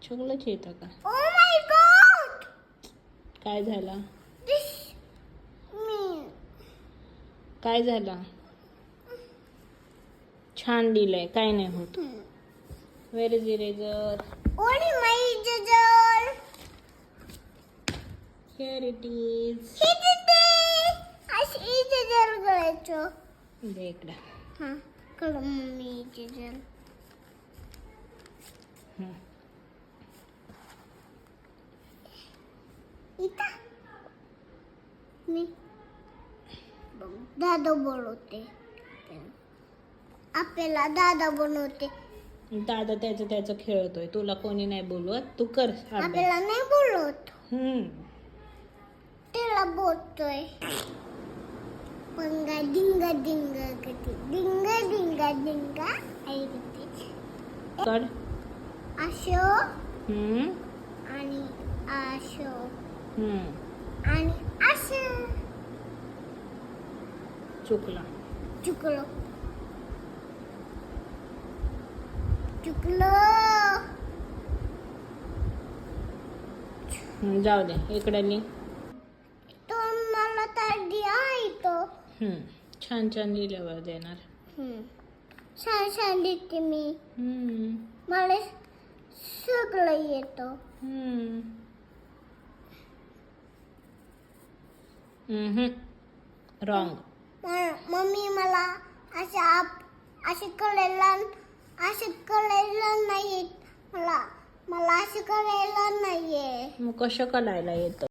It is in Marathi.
सगळंच येतं का? ओ माय गॉड, काय झालं? दिस मी काय झालं? छान लिहिलंय, काय नाही होत. Where is eraser? ओली माय जजल हिअर इट इज. हे ते अशी जजल करायचं. दे इकडे. हां कर मम्मी जजल. इथं मी दादा बोलवते. आपल्याला दादा बनवते. दादा त्याचं खेळतोय, तुला कोणी नाही बोलवत, तू कर अभ्यास. आपल्याला नाही बोलवत, त्याला बोलतोय. पंगा डिंगा डिंगा करते, डिंगा डिंगा डिंगा आई करते. कर. आशो हम्म आणि आशो हम्म आणि आशो. चुकला. चुकलो चुकलो. जाऊ दे, इकडे लिह. तो मला तर दिया येतो. छान छान लिहिल्यावर देणार. छान छान लिहिते मी. हम्म मला सगळं येतं. रॉंग. मम्मी मला असे करायला नाही येत. मला असं करायला नाहीये. मग कसं करायला येतं?